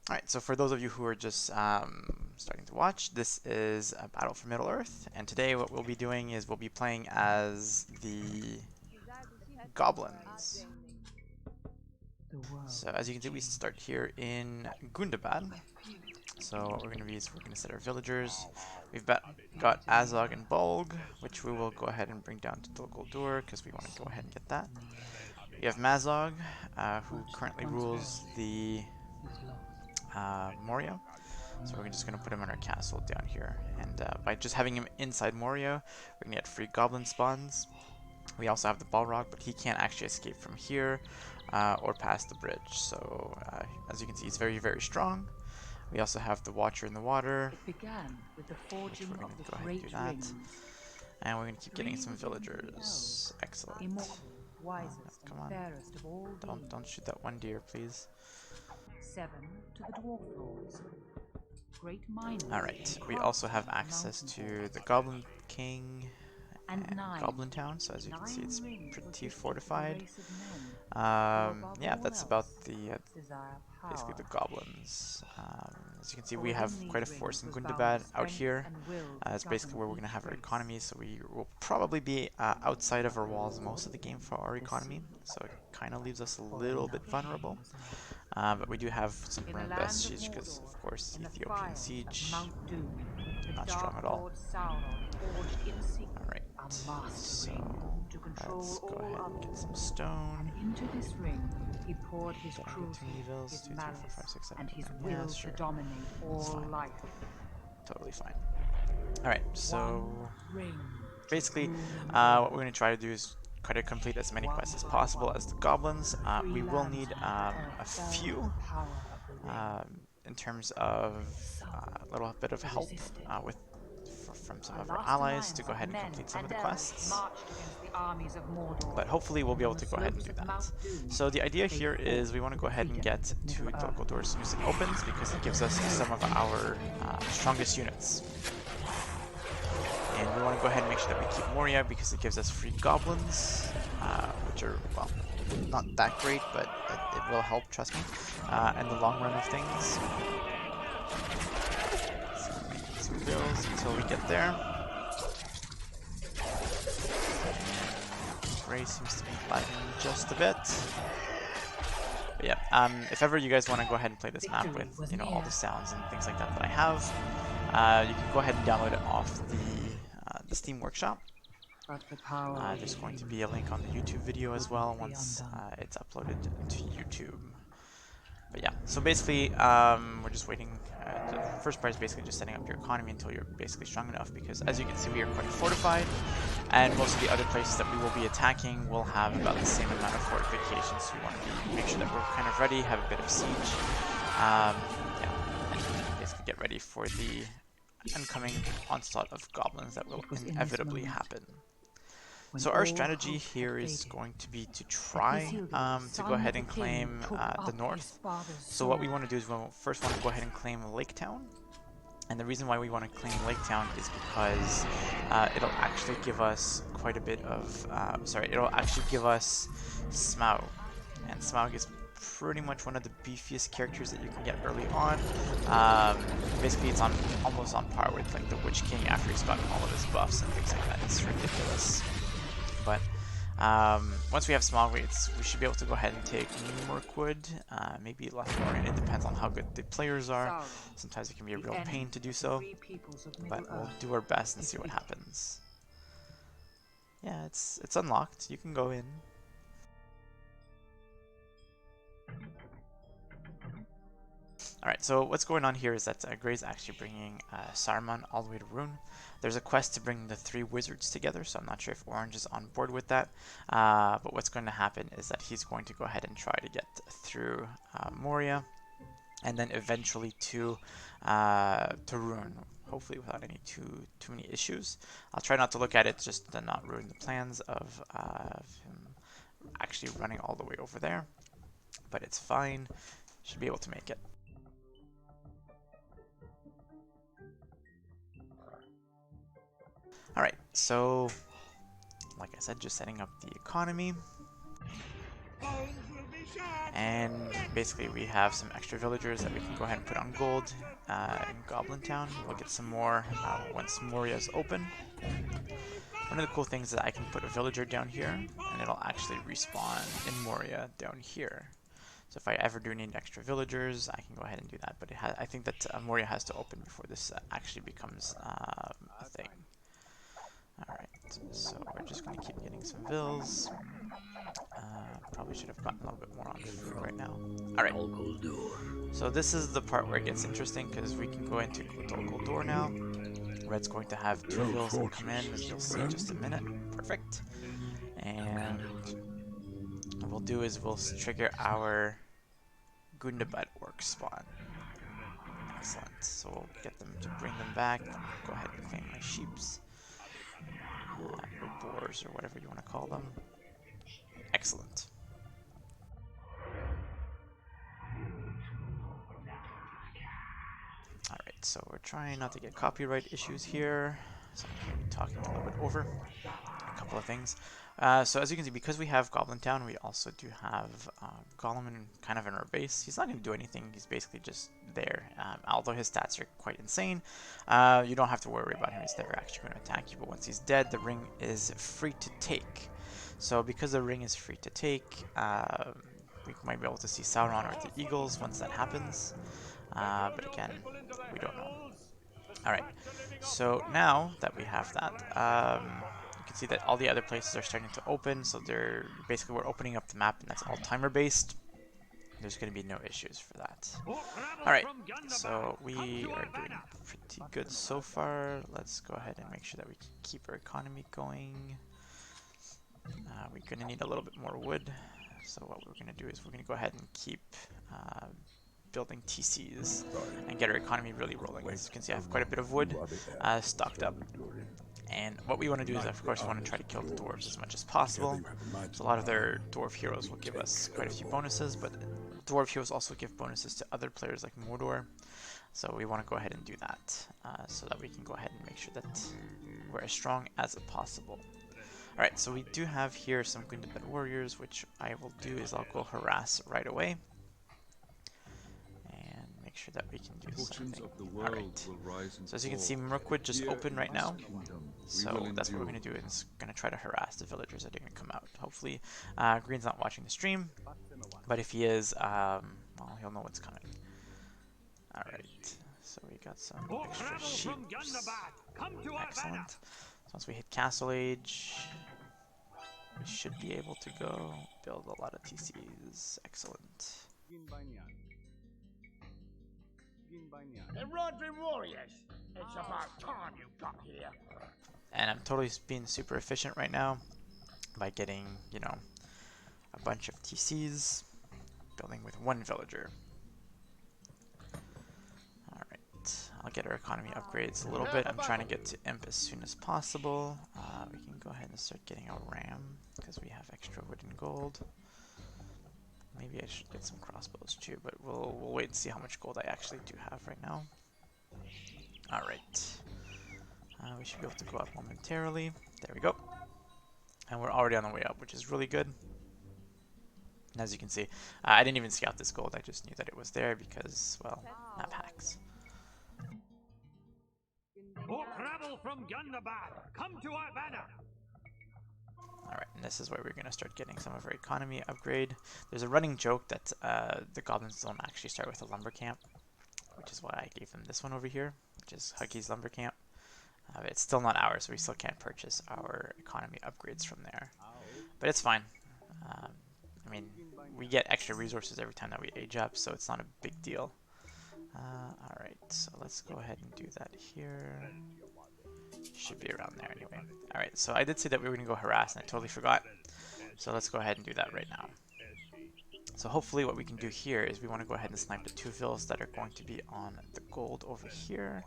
Alright, so for those of you who are just starting to watch, this is a Battle for Middle-earth, and today what we'll be doing is we'll be playing as the Goblins. So as you can see, we start here in Gundabad. So what we're going to be is we're going to set our villagers. We've got Azog and Bolg, which we will go ahead and bring down to Dol Guldur because we want to go ahead and get that. We have Mazog, who currently rules the Moria. So we're just going to put him in our castle down here. And by just having him inside Moria, we're going to get free goblin spawns. We also have the Balrog, but he can't actually escape from here or past the bridge. So as you can see, he's very, very strong. We also have the Watcher in the Water. It began with the forging we're going to go ahead and do that. And we're going to keep getting some villagers. Excellent. Come on. Don't shoot that one deer, please. 7 to the dwarf lords. Alright, we also have access to the Goblin King and Goblin Town, so as you can see it's pretty fortified. Yeah, that's about the basically the goblins. As you can see, we have quite a force in Gundabad out here. It's basically where we're going to have our economy, so we will probably be outside of our walls most of the game for our economy, so it kind of leaves us a little bit vulnerable. But we do have some best siege because, of course, Ethiopian siege, not strong at all. Alright, so let's go ahead and get some stone. Into this ring, he poured his cruelty, his malice, and his will to dominate all life. Totally fine. Alright, so basically, what we're going to try to do is try to complete as many quests as possible as the goblins. We will need a few in terms of a little bit of help from some of our allies to go ahead and complete some of the quests. But hopefully we'll be able to go ahead and do that. So the idea here is we want to go ahead and get to Dol Guldur as soon as it opens because it gives us some of our strongest units. And we want to go ahead and make sure that we keep Moria because it gives us free goblins, which are, well, not that great, but it will help, trust me, in the long run of things. Some bills until we get there. Ray seems to be lagging just a bit. But yeah, if ever you guys want to go ahead and play this map with, you know, all the sounds and things like that that I have, you can go ahead and download it off the Steam Workshop. There's going to be a link on the YouTube video as well once it's uploaded to YouTube. But yeah, so basically, we're just waiting. The first part is basically just setting up your economy until you're basically strong enough, because as you can see, we are quite fortified, and most of the other places that we will be attacking will have about the same amount of fortifications, so we want to make sure that we're kind of ready, have a bit of siege, yeah, and basically get ready for the oncoming onslaught of goblins that will inevitably happen. So our strategy here is going to be to try to go ahead and claim the north. So what we want to do is we'll first want to go ahead and claim Lake Town. And the reason why we want to claim Lake Town is because it'll actually give us quite a bit of, it'll actually give us Smaug. And Smaug is pretty much one of the beefiest characters that you can get early on. Basically, it's almost on par with like the Witch King after he's gotten all of his buffs and things like that. It's ridiculous. But once we have Smaug, we should be able to go ahead and take Mirkwood, maybe Lothlorien. It depends on how good the players are. Sometimes it can be a real pain to do so, but we'll do our best and see what happens. Yeah, it's unlocked. You can go in. Alright, so what's going on here is that Gray's actually bringing Saruman all the way to Rune. There's a quest to bring the 3 wizards together, so I'm not sure if Orange is on board with that. But what's going to happen is that he's going to go ahead and try to get through Moria, and then eventually to Rune, hopefully without any too many issues. I'll try not to look at it just to not ruin the plans of him actually running all the way over there. But it's fine. Should be able to make it. Alright, so like I said, just setting up the economy. And basically we have some extra villagers that we can go ahead and put on gold in Goblin Town. We'll get some more once Moria is open. One of the cool things is that I can put a villager down here, and it'll actually respawn in Moria down here. So if I ever do need extra villagers, I can go ahead and do that. But I think that Moria has to open before this actually becomes a thing. Alright, so we're just going to keep getting some vills. Probably should have gotten a little bit more on food right now. Alright, so this is the part where it gets interesting, because we can go into Dol Guldur now. Red's going to have 2 vills that come in, as you'll see in just a minute. Perfect. And what we'll do is we'll trigger our Gundabad orc spawn. Excellent. So we'll get them to bring them back. Go ahead and claim my sheeps. Or boars, or whatever you want to call them. Excellent. Alright, so we're trying not to get copyright issues here. So I'm going to be talking a little bit over a couple of things. So as you can see, because we have Goblin Town, we also do have Gollum kind of in our base. He's not going to do anything. He's basically just there. Although his stats are quite insane, you don't have to worry about him. He's never actually going to attack you. But once he's dead, the ring is free to take. So because the ring is free to take, we might be able to see Sauron or the Eagles once that happens. But again, we don't know. Alright, so now that we have that, you can see that all the other places are starting to open, so we're opening up the map, and that's all timer based. There's going to be no issues for that. Alright, so we are doing pretty good so far. Let's go ahead and make sure that we can keep our economy going. We're going to need a little bit more wood, so what we're going to do is we're going to go ahead and keep building TCs and get our economy really rolling. As you can see, I have quite a bit of wood stocked up. And what we want to do is, of course, we want to try to kill the dwarves as much as possible. So a lot of their dwarf heroes will give us quite a few bonuses, but dwarf heroes also give bonuses to other players like Mordor. So we want to go ahead and do that so that we can go ahead and make sure that we're as strong as possible. Alright, so we do have here some Gundabad warriors, which I will do is I'll go harass right away. Make sure that we can do something. Alright, so as you can see, Mirkwood just opened right now, so that's what we're going to do, is going to try to harass the villagers that are going to come out. Hopefully, Green's not watching the stream, but if he is, well, he'll know what's coming. Alright, so we got some extra sheep. Excellent. So once we hit Castle Age, we should be able to go build a lot of TCs. Excellent. Warriors, it's about time you got here. And I'm totally being super efficient right now by getting, you know, a bunch of TCs, building with 1 villager. Alright, I'll get our economy upgrades a little bit. I'm trying to get to Imp as soon as possible. We can go ahead and start getting a ram, because we have extra wood and gold. Maybe I should get some crossbows too, but we'll wait and see how much gold I actually do have right now. Alright. We should be able to go up momentarily. There we go. And we're already on the way up, which is really good. And as you can see, I didn't even scout this gold. I just knew that it was there because, well, map hacks. Alright, and this is where we're going to start getting some of our economy upgrade. There's a running joke that the goblins don't actually start with a lumber camp, which is why I gave them this one over here, which is Huggy's lumber camp. But it's still not ours, so we still can't purchase our economy upgrades from there. But it's fine. I mean, we get extra resources every time that we age up, so it's not a big deal. Alright, so let's go ahead and do that here. Should be around there anyway. Alright, so I did say that we were going to go harass, and I totally forgot. So let's go ahead and do that right now. So hopefully what we can do here is we want to go ahead and snipe the 2 vills that are going to be on the gold over here.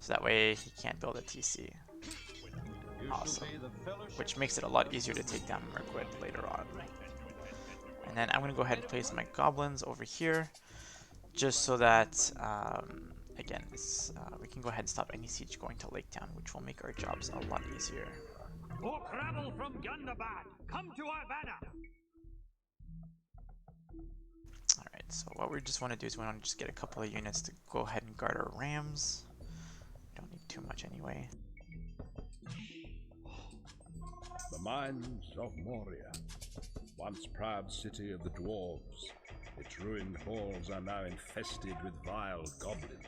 So that way he can't build a TC. Awesome. Which makes it a lot easier to take down Mirkwood later on. And then I'm going to go ahead and place my goblins over here, just so that, again, we can go ahead and stop any siege going to Lake Town, which will make our jobs a lot easier. From Gundabad, come to our banner. Alright, so what we just want to do is we want to just get a couple of units to go ahead and guard our rams. Don't need too much anyway. The mines of Moria, once proud city of the dwarves. Its ruined halls are now infested with vile goblins.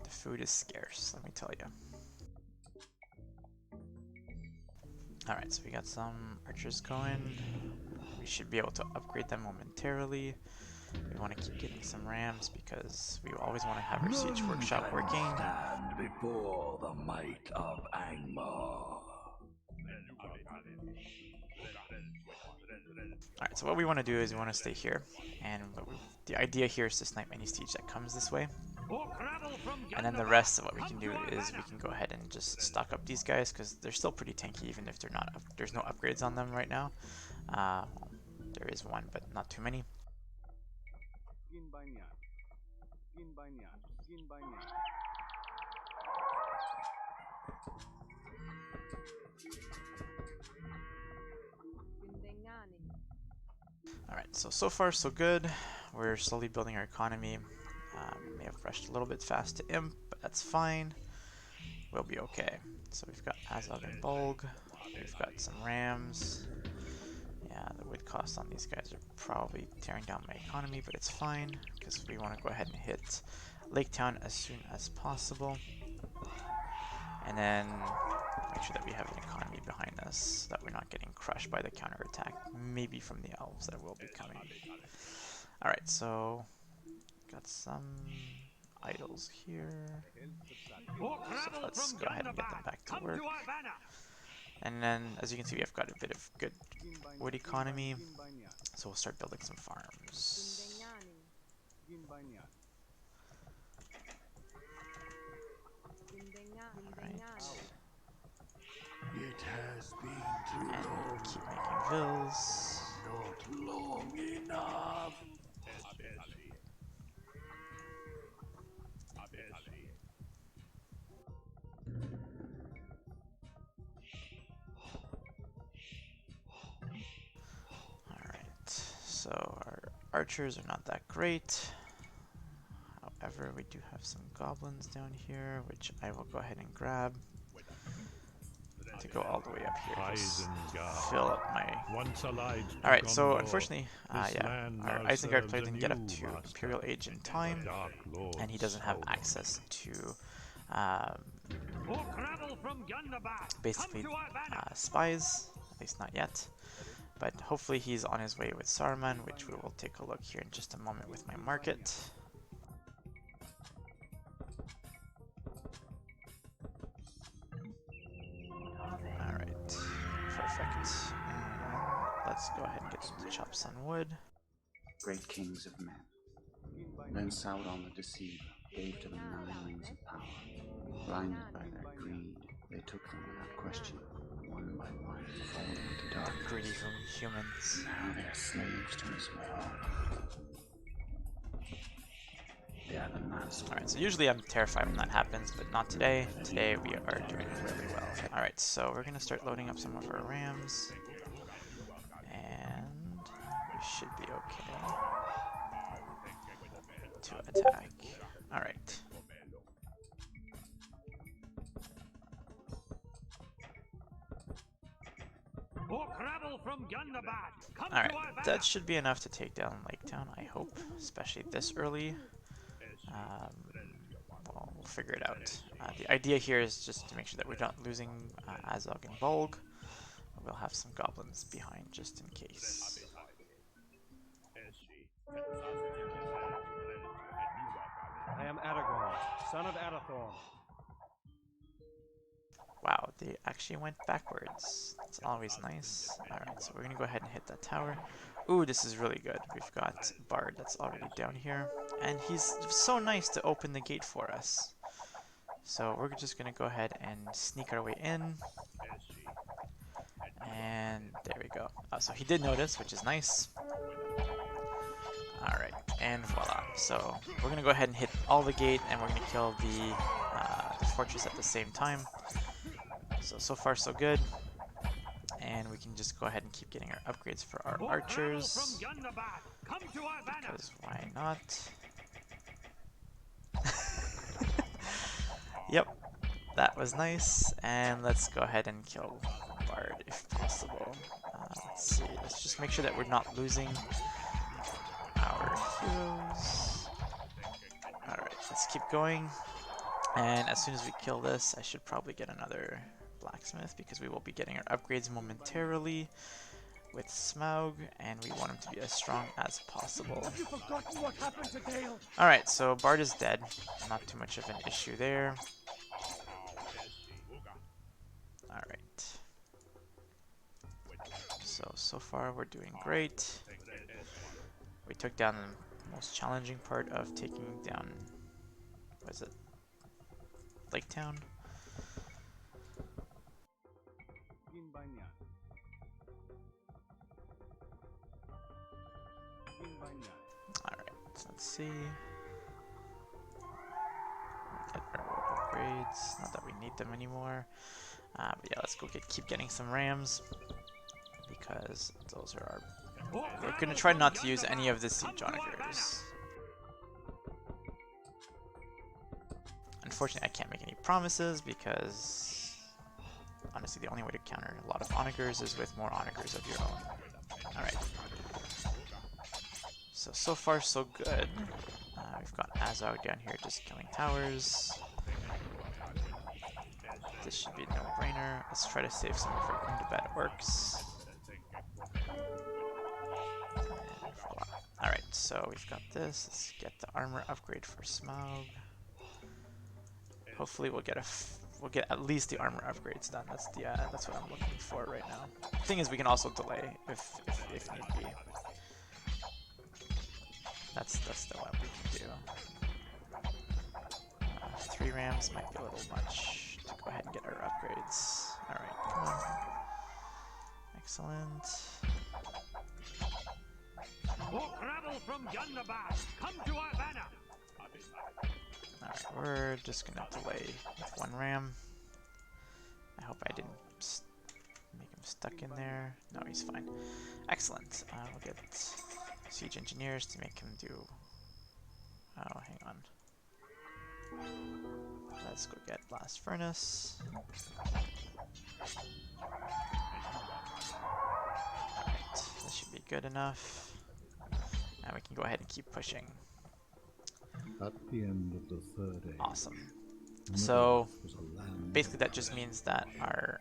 The food is scarce, let me tell you. Alright, so we got some archers going. We should be able to upgrade them momentarily. We want to keep getting some rams because we always want to have our siege workshop working. Stand before the might of Angmar. Alright, so what we want to do is we want to stay here, and the idea here is to snipe any siege that comes this way. And then the rest of what we can do is we can go ahead and just stock up these guys because they're still pretty tanky even if they're not. There's no upgrades on them right now. There is one, but not too many. Alright, so far so good. We're slowly building our economy. May have rushed a little bit fast to Imp, but that's fine. We'll be okay. So we've got Azog and Bolg. We've got some rams. Yeah, the wood costs on these guys are probably tearing down my economy, but it's fine because we want to go ahead and hit Lake Town as soon as possible. And then make sure that we have an economy behind us so that we're not getting crushed by the counterattack, maybe from the elves that will be coming. Alright, so got some idols here. So let's go ahead and get them back to work. And then, as you can see, we have got a bit of good wood economy, so we'll start building some farms. Alright. It has been too And long. keep making vills. Not long enough. Alright, so our archers are not that great. However, we do have some goblins down here, which I will go ahead and grab to go all the way up here. Just fill up my... Alright, so unfortunately, yeah, our Isengard player didn't get up to Imperial Age in time, and he doesn't have access to basically spies, at least not yet. But hopefully he's on his way with Saruman, which we will take a look here in just a moment with my market. Alright, perfect. And let's go ahead and get them to chop some wood. Great kings of men. Then Sauron the Deceiver gave to them 9 rings of power. Blinded by their greed, they took them without question, one by one, falling into darkness. Greedy from humans. Now they are slaves to his will. They are the masters. Alright, so usually I'm terrified when that happens, but not today. Today we are doing really well. Alright, so we're going to start loading up some of our rams. And we should be okay to attack. Alright. Alright, that should be enough to take down Lake Town, I hope, especially this early. Well, we'll figure it out. The idea here is just to make sure that we're not losing Azog and Bolg. We'll have some goblins behind just in case. I am Aragorn, son of Arathorn. Wow, they actually went backwards. That's always nice. Alright, so we're gonna go ahead and hit that tower. Ooh, this is really good. We've got Bard that's already down here. And he's so nice to open the gate for us. So we're just gonna go ahead and sneak our way in. And there we go. So he did notice, which is nice. Alright, and voila. So we're gonna go ahead and hit all the gate, and we're gonna kill the fortress at the same time. So far so good. And we can just go ahead and keep getting our upgrades for our archers. Because why not? Yep, that was nice. And let's go ahead and kill Bard if possible. Let's see, let's just make sure that we're not losing our heroes. Alright, let's keep going. And as soon as we kill this, I should probably get another blacksmith because we will be getting our upgrades momentarily with Smaug, and we want him to be as strong as possible. Alright, so Bard is dead. Not too much of an issue there. Alright. So far we're doing great. We took down the most challenging part of taking down, what is it? Lake Town? Alright, so let's see. Get our upgrades. Not that we need them anymore. But yeah, let's go keep getting some rams. Because those are our... We're going to try not to use any of the siege onagers. Unfortunately, I can't make any promises because honestly, the only way to counter a lot of onagers is with more onagers of your own. Alright. So far so good. We've got Azog down here just killing towers. This should be a no-brainer. Let's try to save some of our Gundabad orcs. Alright, so we've got this. Let's get the armor upgrade for Smaug. Hopefully we'll get at least the armor upgrades done. That's what I'm looking for right now. Thing is, we can also delay if need be. That's still what we can do. 3 rams might be a little much to go ahead and get our upgrades. Alright, come on. Excellent. Alright, we're just gonna delay with 1 ram. I hope I didn't make him stuck in there. No, he's fine. Excellent. We'll get siege engineers to make him do... Oh, hang on. Let's go get blast furnace. Alright, this should be good enough. And we can go ahead and keep pushing. At the end of the third age, Awesome. So basically that just means that our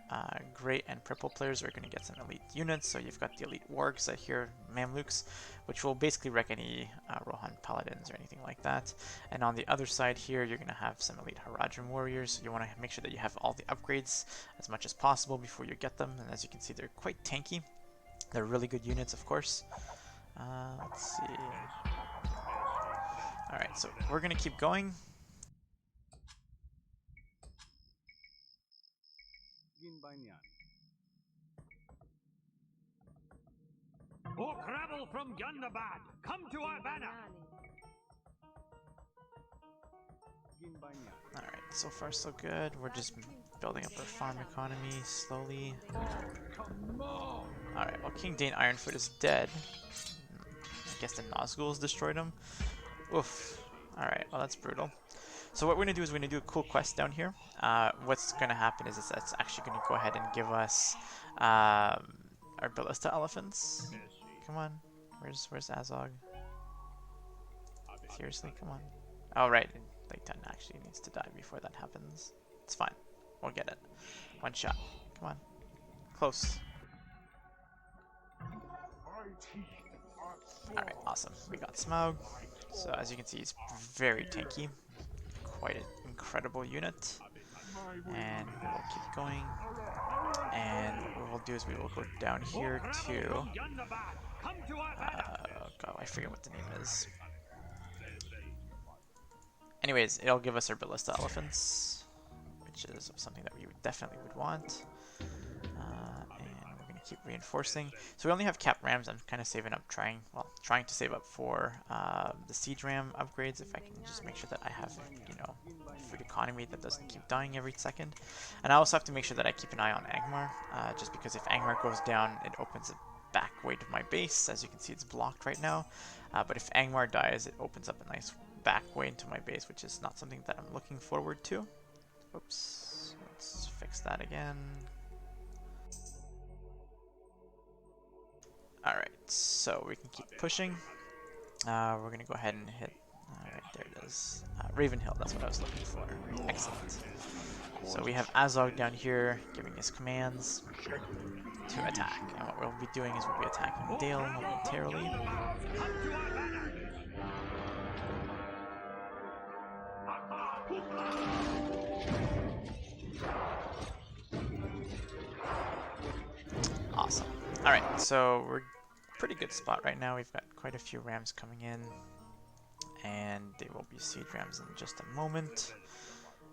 Grey and Purple players are going to get some elite units. So you've got the elite wargs here, Mamluks, which will basically wreck any Rohan paladins or anything like that. And on the other side here, you're going to have some elite Haradrim warriors. So you want to make sure that you have all the upgrades as much as possible before you get them. And as you can see, they're quite tanky. They're really good units, of course. Let's see. Alright, so we're going to keep going. Orc rabble from Gundabad, come to our banner! Alright, so far so good. We're just building up our farm economy slowly. Alright, well King Dane Ironfoot is dead. I guess the Nazguls destroyed him. Oof. Alright, well that's brutal. So what we're going to do is we're going to do a cool quest down here. What's going to happen is it's actually going to go ahead and give us our ballista elephants. Come on. Where's Azog? Seriously, come on. Oh right, Lake 10 actually needs to die before that happens. It's fine. We'll get it. 1 shot. Come on. Close. Alright, awesome. We got Smaug. So as you can see, he's very tanky. Quite an incredible unit. And we will keep going. And what we'll do is we will go down here to... God, I forget what the name is. Anyways, it'll give us our ballista elephants, which is something that we definitely would want. And we're going to keep reinforcing. So we only have cap rams. I'm kind of saving up, trying to save up for the siege ram upgrades. If I can just make sure that I have, you know, food economy that doesn't keep dying every second. And I also have to make sure that I keep an eye on Angmar, just because if Angmar goes down, it opens a back way to my base. As you can see, it's blocked right now. But if Angmar dies, it opens up a nice back way into my base, which is not something that I'm looking forward to. Oops. Let's fix that again. Alright, so we can keep pushing. We're going to go ahead and hit... Alright, there it is. Ravenhill, that's what I was looking for. Excellent. So we have Azog down here giving his commands to attack. And what we'll be doing is we'll be attacking Dale momentarily. Awesome. Alright, so we're pretty good spot right now. We've got quite a few rams coming in, and they will be siege rams in just a moment.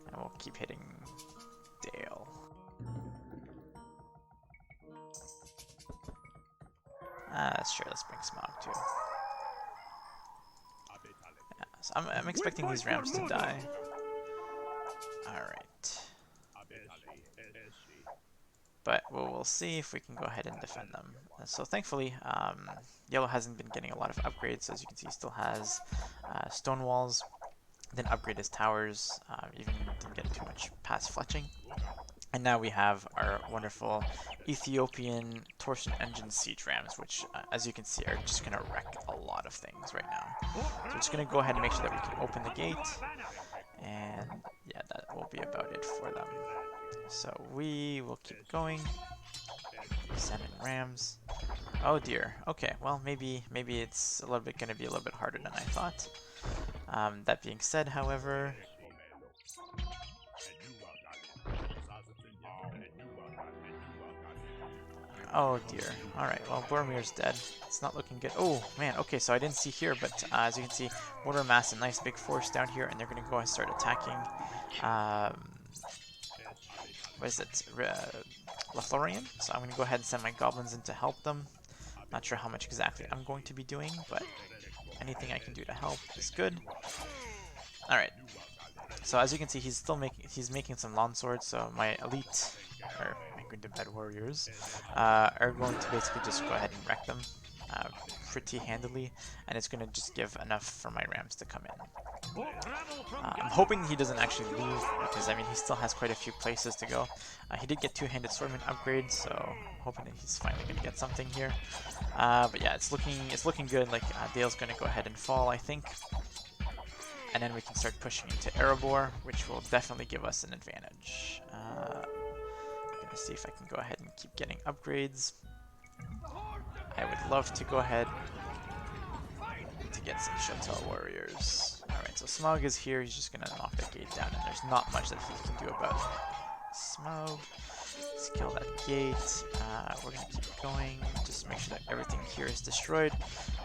And we'll keep hitting Dale. Sure, let's bring Smaug too. Yeah, so I'm expecting these rams to die. Alright. But we'll see if we can go ahead and defend them. So thankfully, Yellow hasn't been getting a lot of upgrades. As you can see, he still has stone walls. Then upgrade his towers. Even didn't get too much past fletching. And now we have our wonderful Ethiopian torsion engine siege rams, which, as you can see, are just going to wreck a lot of things right now. So we're just going to go ahead and make sure that we can open the gate. And yeah, that will be about it for them. So we will keep going. Send in rams. Oh dear. Okay, well maybe it's a little bit going to be a little bit harder than I thought. That being said, however, oh dear. Alright, well Boromir's dead. It's not looking good. Oh man, okay, so I didn't see here, but as you can see, Mortar amassed a nice big force down here, and they're going to go and start attacking. What is it? Lothlorien. So I'm going to go ahead and send my goblins in to help them. Not sure how much exactly I'm going to be doing, but anything I can do to help is good. Alright. So as you can see, he's making some lawn swords, so my elite, or my good to bed warriors, are going to basically just go ahead and wreck them pretty handily, and it's going to just give enough for my rams to come in. I'm hoping he doesn't actually leave, because I mean he still has quite a few places to go. He did get two-handed swordman upgrades, so I'm hoping that he's finally going to get something here. But yeah, it's looking good. Like Dale's going to go ahead and fall, I think, and then we can start pushing into Erebor, which will definitely give us an advantage. I'm going to see if I can go ahead and keep getting upgrades. I would love to go ahead to get some Shotel warriors. Alright, so Smaug is here. He's just going to knock the gate down, and there's not much that he can do about it. Smaug, let's kill that gate. We're going to keep going. Just make sure that everything here is destroyed.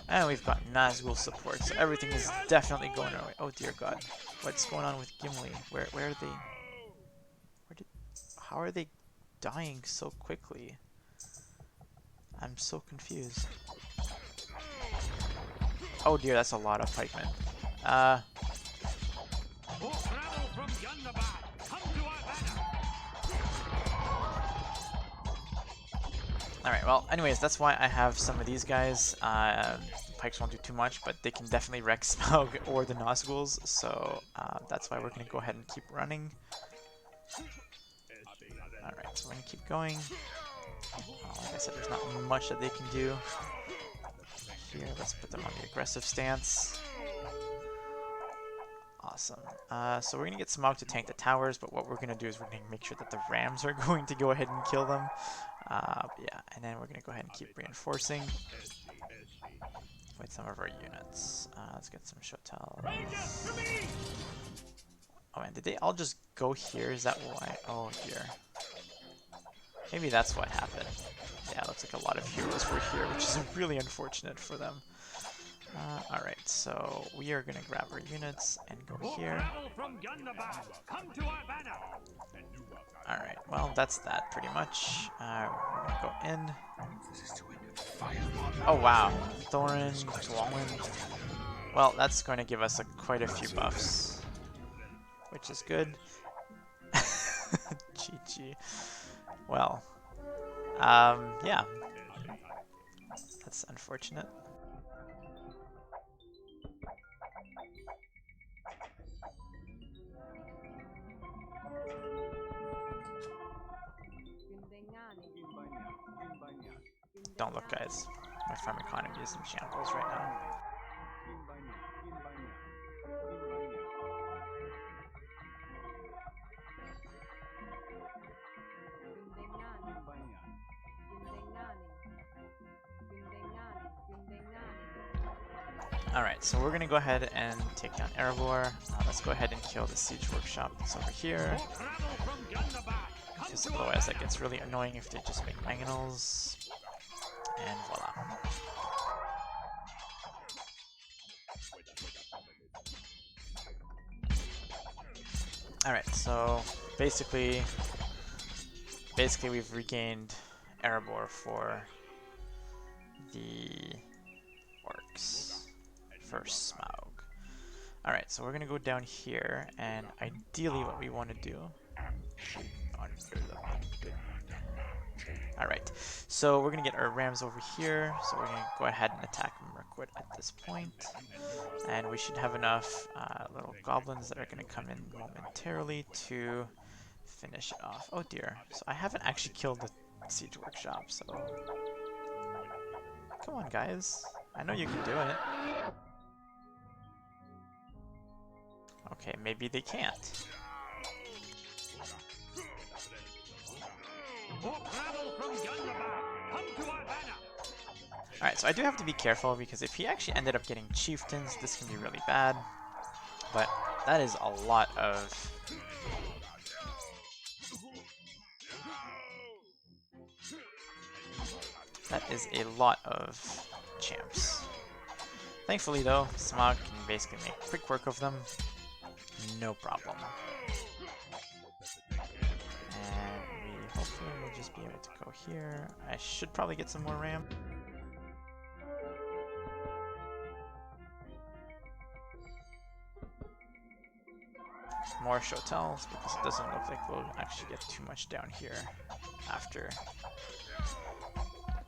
And we've got Nazgul support, so everything is definitely going our way. Oh dear God, what's going on with Gimli? Where are they? How are they dying so quickly? I'm so confused. Oh dear, that's a lot of pikemen. Alright, well, anyways, that's why I have some of these guys. Pikes won't do too much, but they can definitely wreck Smaug or the Nazguls, so that's why we're going to go ahead and keep running. Alright, so we're going to keep going. Like I said, there's not much that they can do. Here, let's put them on the aggressive stance. Awesome. So we're going to get Smaug to tank the towers, but what we're going to do is we're going to make sure that the rams are going to go ahead and kill them. Yeah, and then we're going to go ahead and keep reinforcing with some of our units. Let's get some Shotel. Oh man, did they all just go here? Is that why? Oh dear. Maybe that's what happened. Yeah, it looks like a lot of heroes were here, which is really unfortunate for them. Alright, so we are gonna grab our units and go here. Alright, well, that's that pretty much. We're gonna go in. Oh wow, Thorin, Dwalin. Well, that's going to give us quite a few buffs, which is good. GG. Well, yeah, that's unfortunate. Don't look, guys. My farm economy is in shambles right now. Alright, so we're going to go ahead and take down Erebor. Let's go ahead and kill the siege workshop that's over here. Because otherwise that gets really annoying if they just make mangonels. And voila. Alright, so basically we've regained Erebor for the orcs for Smaug. Alright, so we're gonna go down here, and ideally what we want to do... Alright, so we're gonna get our rams over here, so we're gonna go ahead and attack Mirkwood at this point. And we should have enough little goblins that are gonna come in momentarily to finish it off. Oh dear, so I haven't actually killed the siege workshop, so... Come on, guys. I know you can do it. Okay, maybe they can't. Alright, so I do have to be careful because if he actually ended up getting chieftains, this can be really bad. But that is a lot of... That is a lot of champs. Thankfully though, Smaug can basically make quick work of them. No problem. And we hopefully will just be able to go here. I should probably get some more ram. More Shotels, because it doesn't look like we'll actually get too much down here after.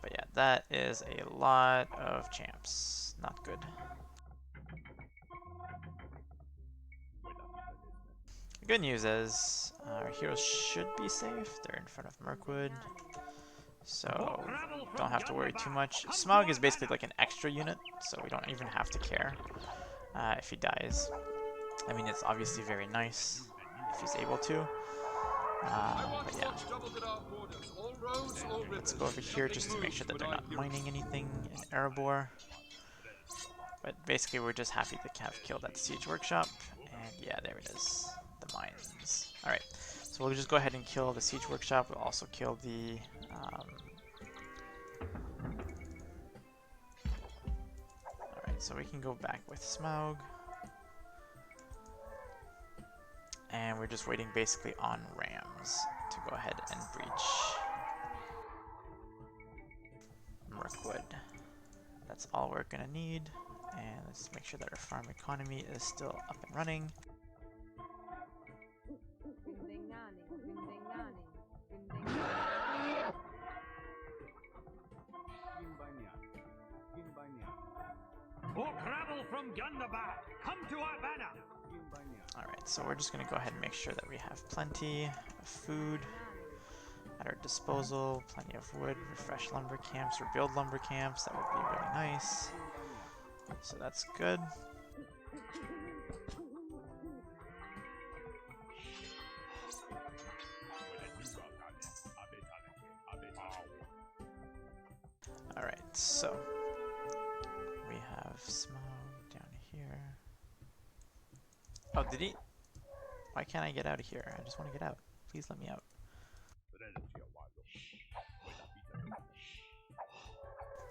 But yeah, that is a lot of champs. Not good. The good news is our heroes should be safe. They're in front of Mirkwood, so don't have to worry too much. Smaug is basically like an extra unit, so we don't even have to care if he dies. I mean, it's obviously very nice if he's able to. But yeah. Let's go over here just to make sure that they're not mining anything in Erebor. But basically we're just happy to have killed that siege workshop. And yeah, there it is. The mines. Alright, so we'll just go ahead and kill the siege workshop. We'll also kill the... Alright, so we can go back with Smaug. And we're just waiting basically on rams to go ahead and breach Mirkwood. That's all we're gonna need. And let's make sure that our farm economy is still up and running. Alright, so we're just going to go ahead and make sure that we have plenty of food at our disposal, plenty of wood, refresh lumber camps, or build lumber camps. That would be really nice. So that's good. Alright, so we have Smaug down here. Oh, did he? Why can't I get out of here? I just want to get out. Please let me out.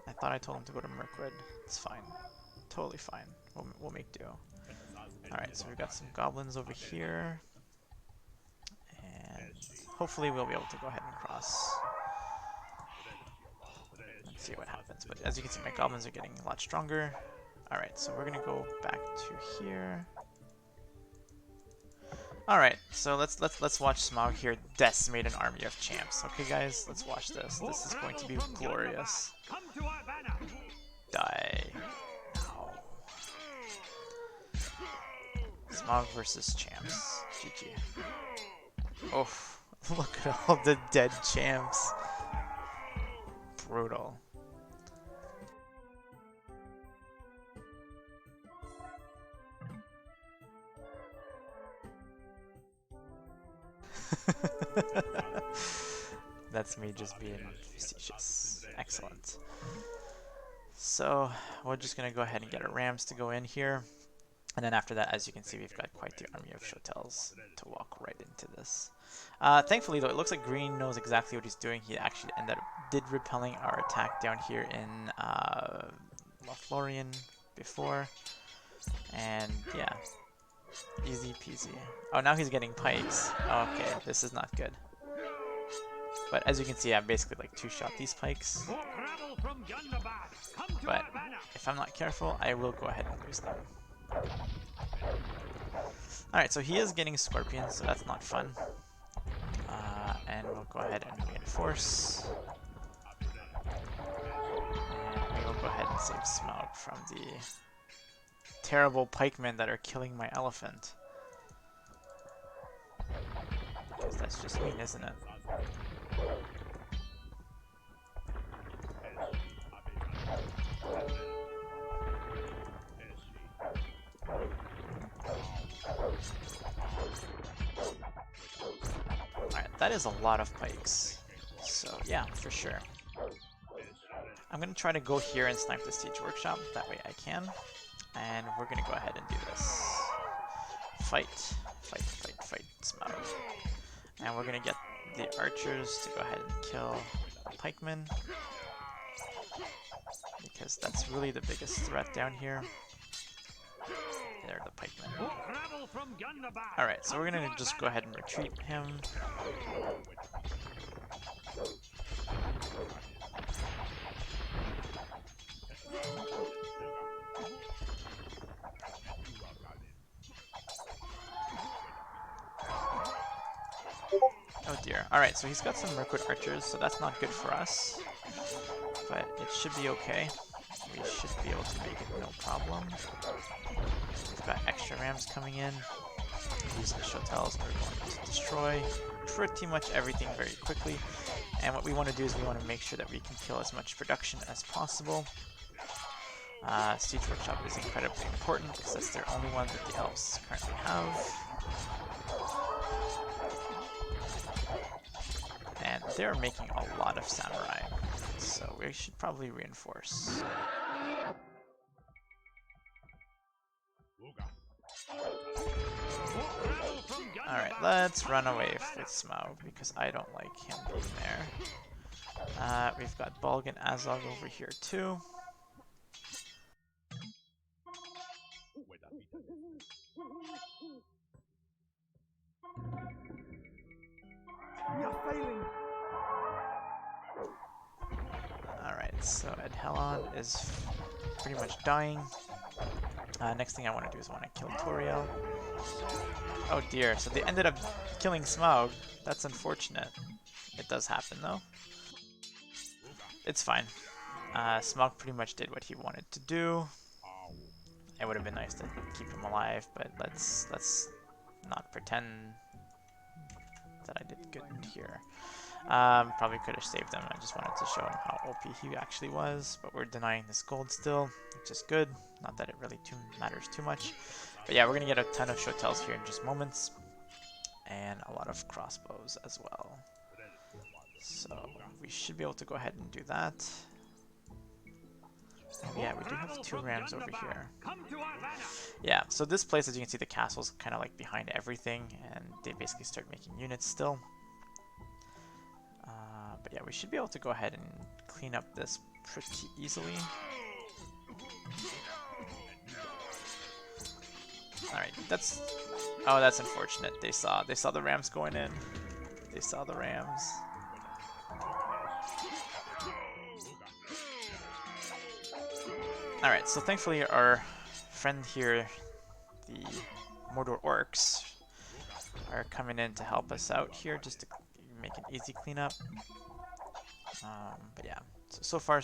I thought I told him to go to Mirkwood. It's fine. totally fine. We'll make do. Alright, so we've got some goblins over here. And hopefully we'll be able to go ahead and cross. Let's see what happens. But as you can see, my goblins are getting a lot stronger. Alright, so we're gonna go back to here. Alright, so let's watch Smaug here decimate an army of champs. Okay guys, let's watch this. This is going to be glorious. Die. Ow. Smaug versus champs. GG. Oh, look at all the dead champs. Brutal. That's me just being facetious. Excellent. So we're just gonna go ahead and get our rams to go in here, and then after that, as you can see, we've got quite the army of Shotels to walk right into this. Thankfully, though, it looks like Green knows exactly what he's doing. He actually did repelling our attack down here in Lothlorien before, and yeah, easy peasy. Oh, now he's getting pikes. Okay, this is not good. But as you can see, I basically like two-shot these pikes. But if I'm not careful, I will go ahead and lose them. Alright, so he is getting scorpions, so that's not fun. And we'll go ahead and reinforce. And we will go ahead and save Smaug from the terrible pikemen that are killing my elephant. Because that's just mean, isn't it? Alright, that is a lot of pikes. So yeah, for sure. I'm going to try to go here and snipe the siege workshop, that way I can. And we're going to go ahead and do this. Fight, fight, fight, fight, Smaug. And we're going to get the archers to go ahead and kill the pikemen, because that's really the biggest threat down here. They're the pikemen. Alright, so we're going to just go ahead and retreat him. Oh dear. Alright, so he's got some Mirkwood archers, so that's not good for us. But it should be okay. We should be able to make it no problem. We've got extra rams coming in. These Shotels are going to destroy pretty much everything very quickly. And what we want to do is we want to make sure that we can kill as much production as possible. Siege Workshop is incredibly important because that's their only one that the elves currently have. And they're making a lot of samurai, so we should probably reinforce. Alright, let's run away with Smaug because I don't like him being there. We've got Bolg and Azog over here too. Alright, so Edhelon is pretty much dying. Next thing I want to do is I want to kill Toriel. Oh dear, so they ended up killing Smaug. That's unfortunate. It does happen though. It's fine. Smaug pretty much did what he wanted to do. It would have been nice to keep him alive, but let's not pretend that I did good here. Probably could have saved him. I just wanted to show him how OP he actually was, but we're denying this gold still, which is good. Not that it really matters too much. But yeah, we're going to get a ton of Shotels here in just moments, and a lot of crossbows as well. So we should be able to go ahead and do that. And yeah, we do have 2 rams over here. Yeah, so this place, as you can see, the castle's kind of like behind everything, and they basically start making units still. But yeah, we should be able to go ahead and clean up this pretty easily. Alright, that's... Oh, that's unfortunate. They saw the rams going in. They saw the rams. Alright, so thankfully our friend here, the Mordor orcs, are coming in to help us out here just to make an easy cleanup. But yeah, so far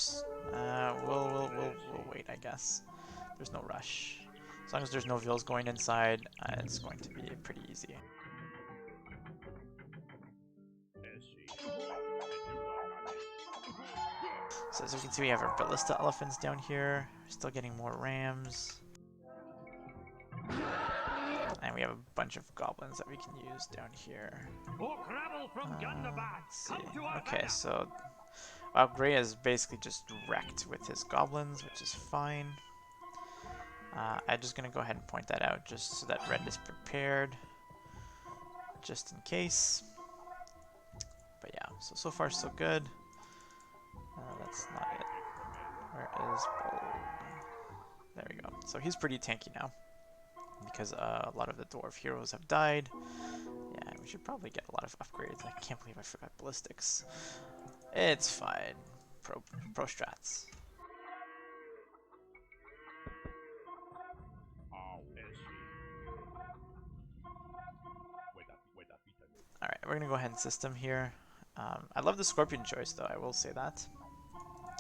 we'll wait, I guess. There's no rush. As long as there's no vills going inside, it's going to be pretty easy. So as we can see, we have our ballista elephants down here. Still getting more rams. And we have a bunch of goblins that we can use down here. Let's see. Okay, so wow, Gray is basically just wrecked with his goblins, which is fine. I'm just gonna go ahead and point that out just so that red is prepared, just in case. But yeah, so far so good. That's not it. Where is Bold? There we go. So he's pretty tanky now, because a lot of the dwarf heroes have died. Yeah, we should probably get a lot of upgrades. I can't believe I forgot ballistics. It's fine. Pro strats. Alright, we're gonna go ahead and system here. I love the scorpion choice though, I will say that.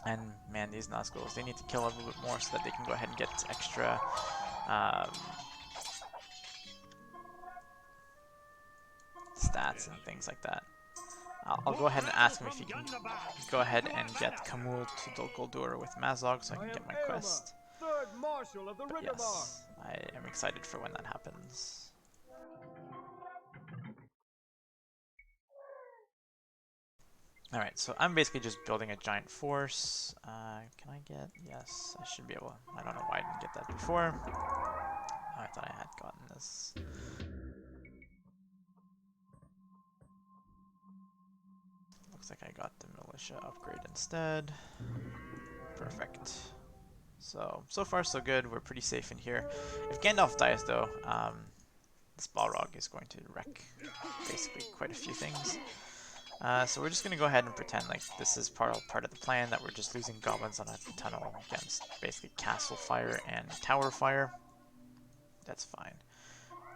And man, these Nazguls, they need to kill a little bit more so that they can go ahead and get extra stats and things like that. I'll go ahead and ask him if he can go ahead and get Kamul to Dol Guldur with Mazog so I can get my quest. But yes, I am excited for when that happens. Alright, so I'm basically just building a giant force. Can I get... Yes, I should be able... I don't know why I didn't get that before. Oh, I thought I had gotten this. Looks like I got the militia upgrade instead. Perfect. So far so good. We're pretty safe in here. If Gandalf dies though, this Balrog is going to wreck basically quite a few things. So we're just going to go ahead and pretend like this is part of the plan, that we're just losing goblins on a tunnel against basically castle fire and tower fire. That's fine.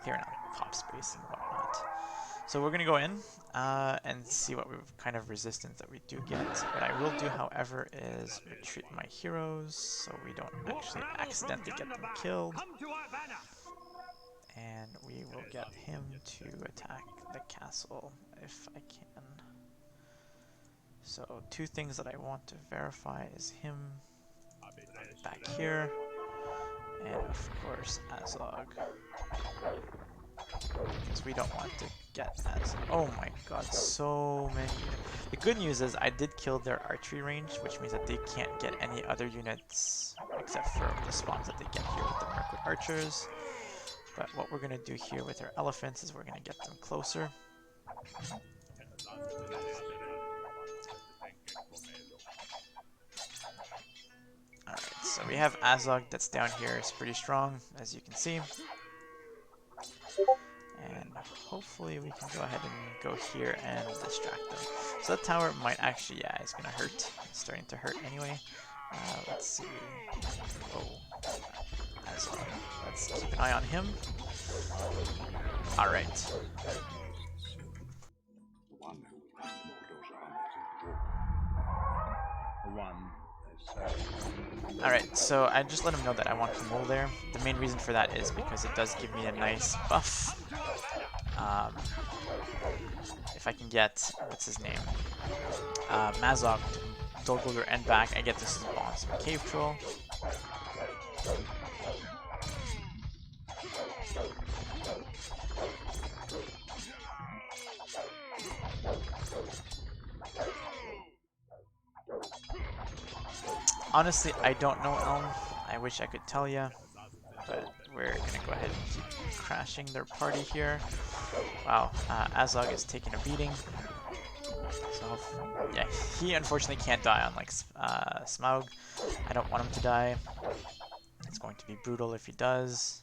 Clearing out pop space and whatnot. So we're going to go in and see what kind of resistance that we do get. What I will do, however, is retreat my heroes so we don't actually accidentally get them killed. And we will get him to attack the castle if I can. So two things that I want to verify is him back here, and of course Azog, because we don't want to get Azog. Oh my god, so many. The good news is I did kill their archery range, which means that they can't get any other units except for the spawns that they get here with the Mirkwood archers. But what we're going to do here with our elephants is we're going to get them closer. Alright, so we have Azog that's down here. It's pretty strong, as you can see. And hopefully we can go ahead and go here and distract them. So that tower might actually, yeah, it's going to hurt. It's starting to hurt anyway. Let's see. Oh, Azog. Let's keep an eye on him. Alright. Alright, so I just let him know that I want Kamul there. The main reason for that is because it does give me a nice buff. If I can get, what's his name? Mazog to Dol Guldur and back, I get this as a bonus from Cave Troll. Honestly, I don't know Elm. I wish I could tell ya, but we're gonna go ahead and keep crashing their party here. Wow, Azog is taking a beating. So yeah, he unfortunately can't die unlike Smaug. I don't want him to die. It's going to be brutal if he does.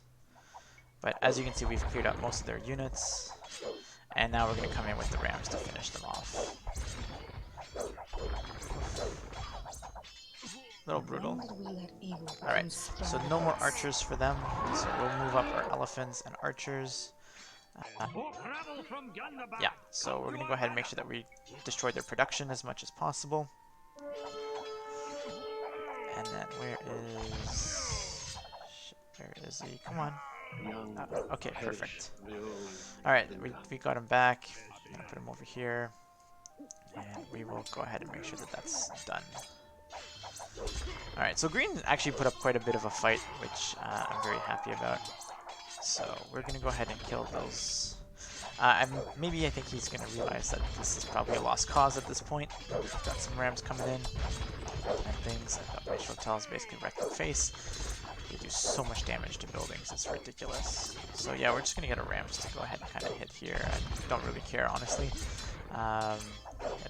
But as you can see, we've cleared out most of their units. And now we're going to come in with the rams to finish them off. A little brutal. Alright, so no more archers for them. So we'll move up our elephants and archers. Yeah, so we're going to go ahead and make sure that we destroy their production as much as possible. And then where is he? Come on. Okay, perfect. Alright, we got him back. I'm going to put him over here. And we will go ahead and make sure that that's done. Alright, so green actually put up quite a bit of a fight, which I'm very happy about. So we're going to go ahead and kill those. Maybe I think he's going to realize that this is probably a lost cause at this point. We've got some rams coming in and things. I've got my shotels basically wrecked the face. They do so much damage to buildings, it's ridiculous. So yeah, we're just going to get a ram just to go ahead and kind of hit here. I don't really care, honestly. Yeah,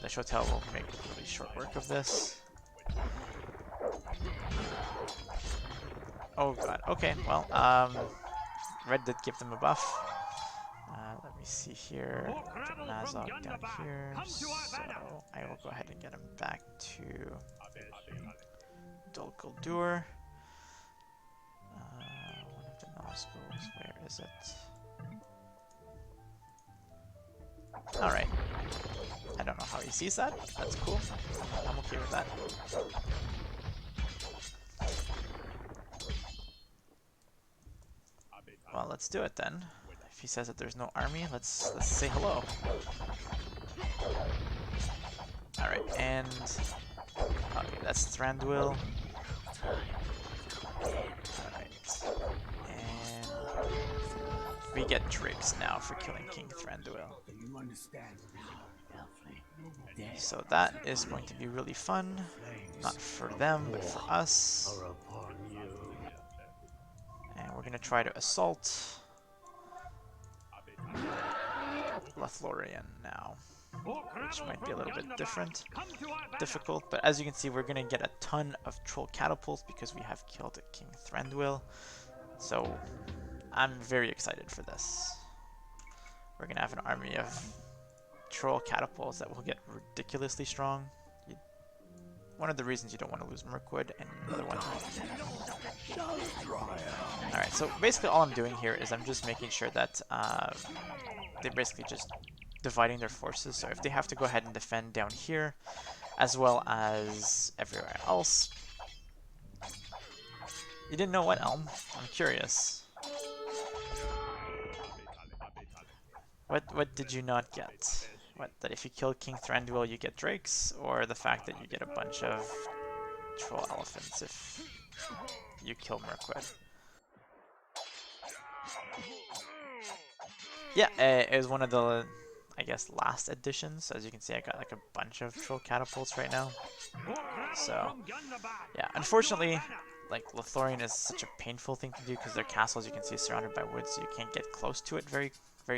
the shotel will make really short work of this. Oh god, okay, well, red did give them a buff. Let me see here, put Mazog down here, so I will go ahead and get him back to Dol Guldur. One of the Nazguls, where is it? Alright. I don't know how he sees that. That's cool. I'm okay with that. Well, let's do it then. If he says that there's no army, let's say hello. Alright, and okay, that's Thranduil. Alright. And we get drakes now for killing King Thranduil. So that is going to be really fun. Not for them, but for us. And we're gonna try to assault Lothlorien now, which might be a little bit difficult, but as you can see, we're gonna get a ton of troll catapults because we have killed King Thranduil. So I'm very excited for this. We're gonna have an army of troll catapults that will get ridiculously strong. One of the reasons you don't want to lose Mirkwood, and another one. Alright, so basically all I'm doing here is I'm just making sure that they're basically just dividing their forces. So if they have to go ahead and defend down here, as well as everywhere else. You didn't know what, Elm? I'm curious. What did you not get? What, that if you kill King Thranduil you get drakes, or the fact that you get a bunch of troll elephants if you kill Mirkwood? Yeah, it was one of the, I guess, last editions. As you can see, I got like a bunch of troll catapults right now. So, yeah, unfortunately, like, Lothlorien is such a painful thing to do because their castle, as you can see, is surrounded by woods, so you can't get close to it very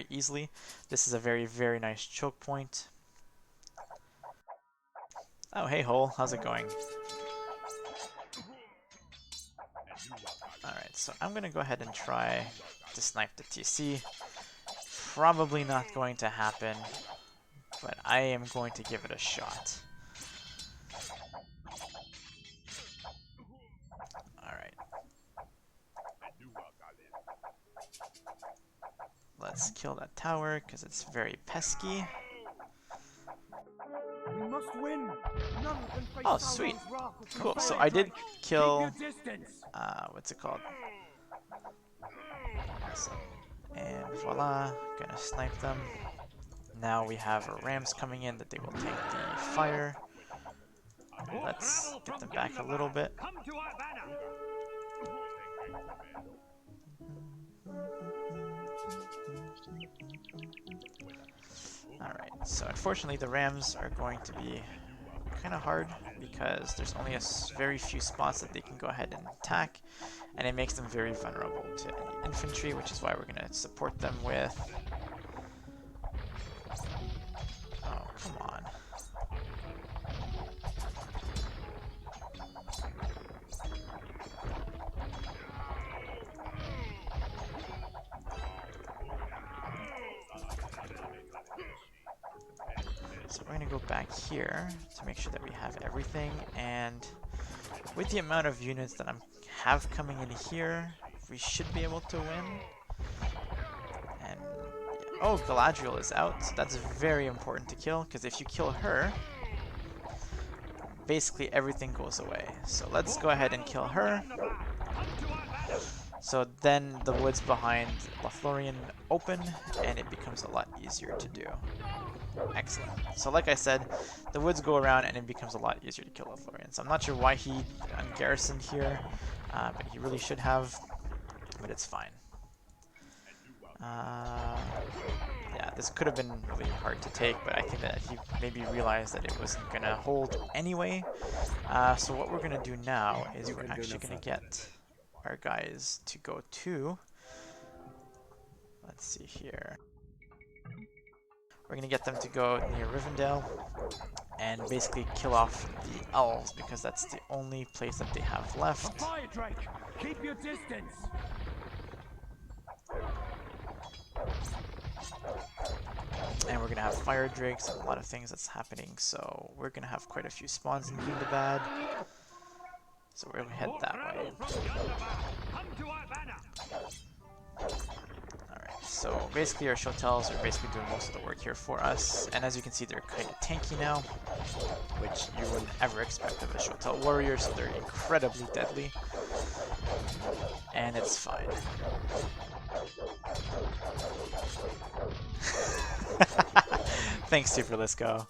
easily. This is a very, very nice choke point. Oh, hey, Hole, how's it going? Alright, so I'm gonna go ahead and try to snipe the TC. Probably not going to happen, but I am going to give it a shot. Alright. Let's kill that tower, because it's very pesky. We must win. None can face Oh, sweet. Sauron's wrath with Cool, the so fire I did drake. kill, Keep your distance. what's it called? Awesome. And voila, gonna snipe them. Now we have our rams coming in that they will take the fire. Let's get them back a little bit. Come to our banner. Alright, so unfortunately the rams are going to be kind of hard because there's only a very few spots that they can go ahead and attack, and it makes them very vulnerable to any infantry, which is why we're going to support them with... Oh, come on. check here to make sure that we have everything, and with the amount of units that I have coming in here, we should be able to win. And oh, Galadriel is out, so that's very important to kill, because if you kill her, basically everything goes away. So let's go ahead and kill her. So then the woods behind Lothlorien open, and it becomes a lot easier to do. Excellent. So like I said, the woods go around and it becomes a lot easier to kill Lothlorien. So I'm not sure why he ungarrisoned here, but he really should have, but it's fine. Yeah, this could have been really hard to take, but I think that he maybe realized that it wasn't going to hold anyway. So what we're going to do now is we're actually going to get our guys to go to, let's see here, we're going to get them to go near Rivendell and basically kill off the elves, because that's the only place that they have left. Fire Drake, keep your distance. And we're going to have fire drakes and a lot of things that's happening, so we're going to have quite a few spawns in Gundabad. So we're going to head that way. Alright, so basically our Shotels are basically doing most of the work here for us, and as you can see they're kind of tanky now, which you wouldn't ever expect of a Shotel warrior, so they're incredibly deadly. And it's fine. Thanks, Super, let's go.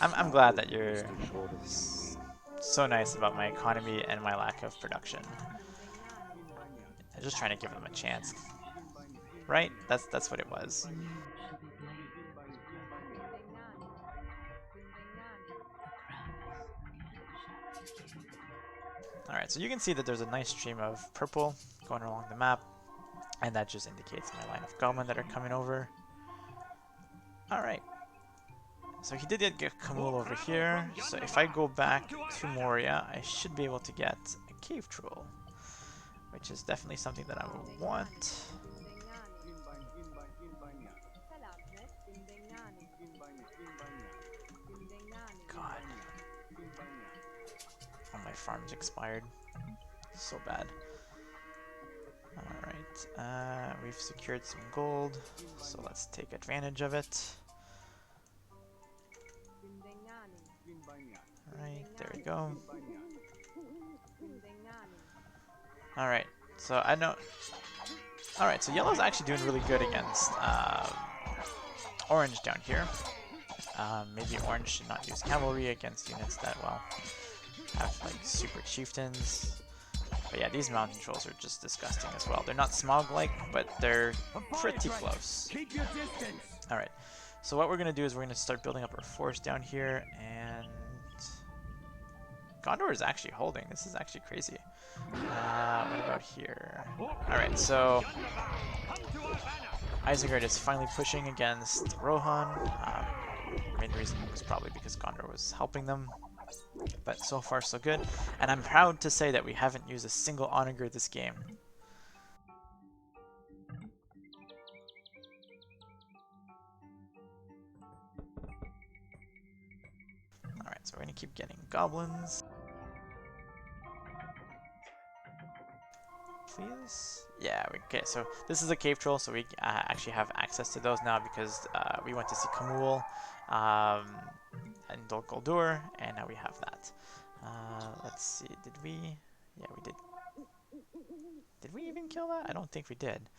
I'm glad that you're so nice about my economy and my lack of production. I'm just trying to give them a chance. Right? That's what it was. Alright, so you can see that there's a nice stream of purple going along the map, and that just indicates my line of goblin that are coming over. Alright. So he did get Kamul over here, so if I go back to Moria, I should be able to get a cave troll, which is definitely something that I would want. God. Oh, my farm's expired. So bad. Alright, we've secured some gold, so let's take advantage of it. Alright, there we go. Alright, so I know... Alright, so yellow's actually doing really good against orange down here. Maybe orange should not use cavalry against units that, well, have like super chieftains. But yeah, these mountain trolls are just disgusting as well. They're not Smaug-like, but they're pretty close. Alright, so what we're going to do is we're going to start building up our force down here, and Gondor is actually holding. This is actually crazy. What about here? Alright, so Isengard is finally pushing against Rohan. Main reason was probably because Gondor was helping them. But so far so good. And I'm proud to say that we haven't used a single onager this game. Alright, so we're going to keep getting goblins. Please? Yeah, okay, so this is a cave troll, so we actually have access to those now because we went to see Kamul and Dol Guldur, and now we have that. Let's see, did we? Yeah, we did. Did we even kill that? I don't think we did.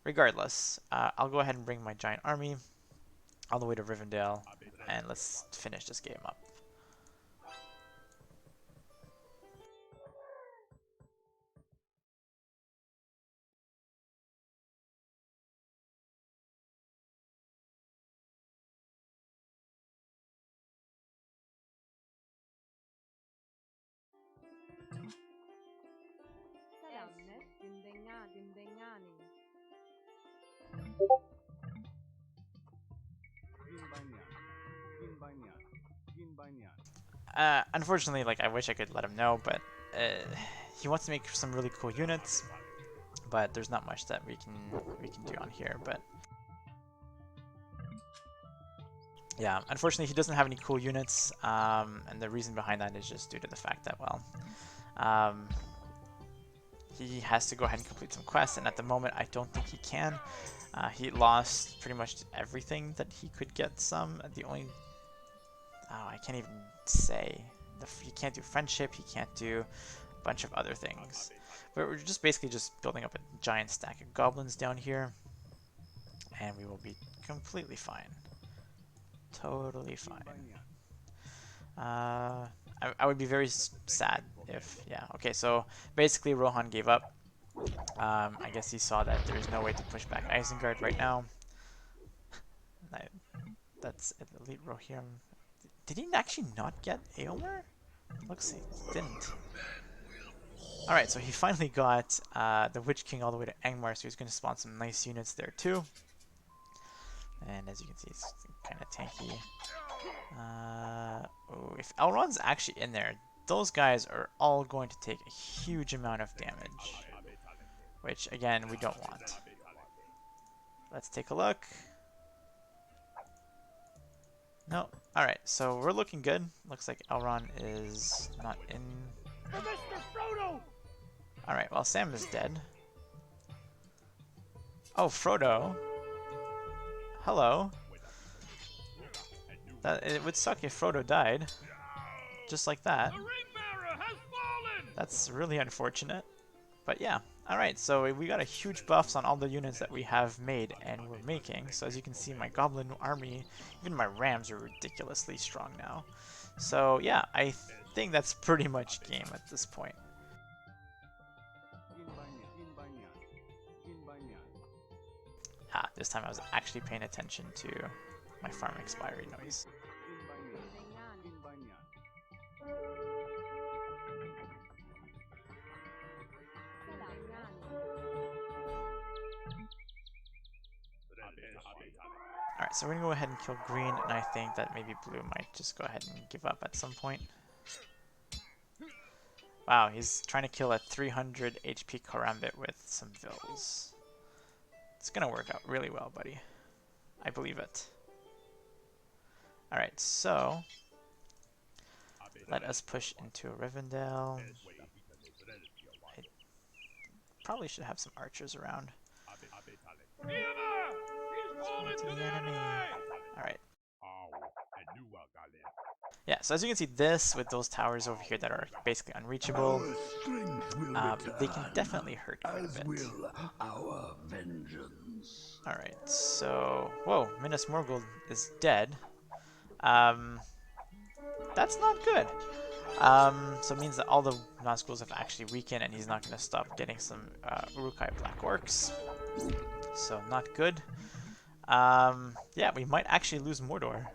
Regardless, I'll go ahead and bring my giant army all the way to Rivendell, and let's finish this game up. Unfortunately, like, I wish I could let him know, but he wants to make some really cool units, but there's not much that we can do on here. But yeah, unfortunately he doesn't have any cool units, and the reason behind that is just due to the fact that, well, he has to go ahead and complete some quests, and at the moment I don't think he can. He lost pretty much everything that he could get some. The only... oh, I can't even say. He can't do friendship, he can't do a bunch of other things. But we're just basically just building up a giant stack of goblins down here, and we will be completely fine. Totally fine. I would be very sad if... yeah, okay, so basically Rohan gave up. I guess he saw that there is no way to push back Isengard right now. That's Elite Rohirrim. Did he actually not get Aylmer? Looks like he didn't. Alright, so he finally got the Witch King all the way to Angmar, so he's going to spawn some nice units there too. And as you can see, it's kind of tanky. Oh, if Elrond's actually in there, those guys are all going to take a huge amount of damage. Which, again, we don't want. Let's take a look. No. Alright, so we're looking good. Looks like Elrond is not in. Alright, well, Sam is dead. Oh, Frodo. Hello. It would suck if Frodo died. Just like that. That's really unfortunate. But yeah. Alright, so we got a huge buffs on all the units that we have made and we're making. So as you can see, my goblin army, even my rams are ridiculously strong now. So yeah, I think that's pretty much game at this point. This time I was actually paying attention to my farm expiry noise. Alright, so we're gonna go ahead and kill green, and I think that maybe blue might just go ahead and give up at some point. Wow, he's trying to kill a 300 HP Karambit with some Vils. It's gonna work out really well, buddy. I believe it. Alright, so let us push into Rivendell. I probably should have some archers around. Alright. Yeah, so as you can see, this with those towers over here that are basically unreachable, they can definitely hurt quite a bit. Alright, so... whoa, Minas Morgul is dead. That's not good. So it means that all the Nazguls have actually weakened and he's not going to stop getting some Uruk-hai Black Orcs. So not good. Yeah, we might actually lose Mordor.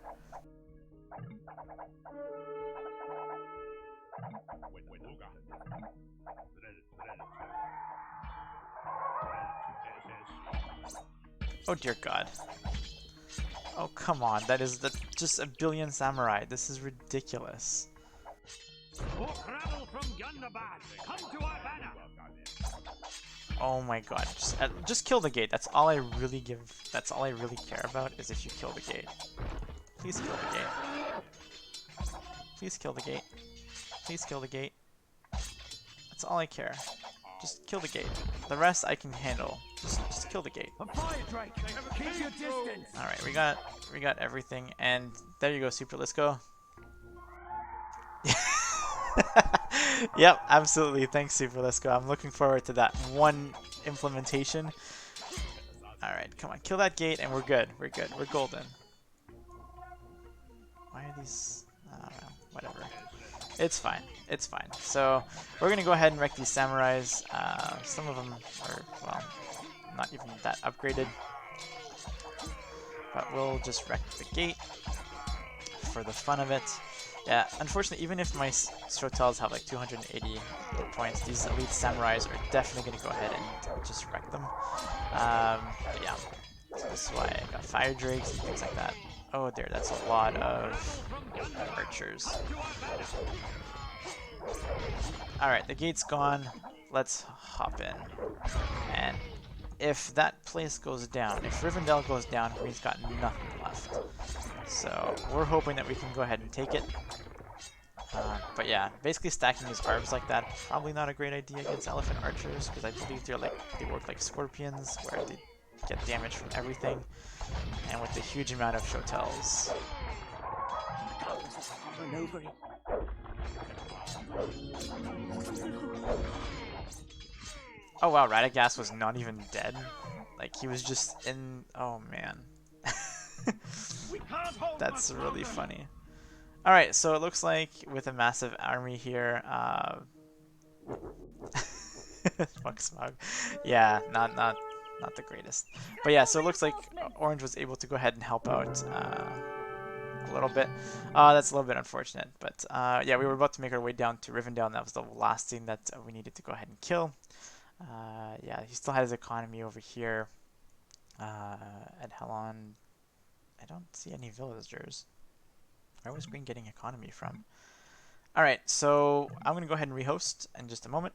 Oh dear God. Oh come on, that is just a billion samurai. This is ridiculous. Oh my God! Just kill the gate. That's all I really That's all I really care about is if you kill the gate. Please kill the gate. Please kill the gate. Please kill the gate. That's all I care. Just kill the gate. The rest I can handle. Just kill the gate. Alright, we got everything, and there you go, Super. Let's go. Yep, absolutely. Thanks, Super. Let's go. I'm looking forward to that one implementation. Alright, come on. Kill that gate, and we're good. We're good. We're golden. Why are these... I don't know. Whatever. It's fine. It's fine. So, we're going to go ahead and wreck these samurais. Some of them are, well, not even that upgraded. But we'll just wreck the gate for the fun of it. Yeah, unfortunately, even if my Strotels have like 280 points, these elite samurais are definitely going to go ahead and just wreck them. But yeah, so this is why I got fire drakes and things like that. Oh dear, that's a lot of archers. Alright, the gate's gone. let's hop in. And if that place goes down, if Rivendell goes down, Green's got nothing left. So we're hoping that we can go ahead and take it. But yeah, basically stacking his barbs like that, probably not a great idea against elephant archers, because I believe they work like scorpions, where they get damage from everything. And with the huge amount of shotels. Oh wow, Radagast was not even dead. Like, he was just in... Oh man. That's really funny. Alright, so it looks like with a massive army here, fuck Smaug. Yeah, not the greatest. But yeah, so it looks like Orange was able to go ahead and help out a little bit. That's a little bit unfortunate. But yeah, we were about to make our way down to Rivendell, and that was the last thing that we needed to go ahead and kill. Yeah, he still has economy over here. At Helon, I don't see any villagers. Where was Green getting economy from? Alright, so I'm going to go ahead and rehost in just a moment.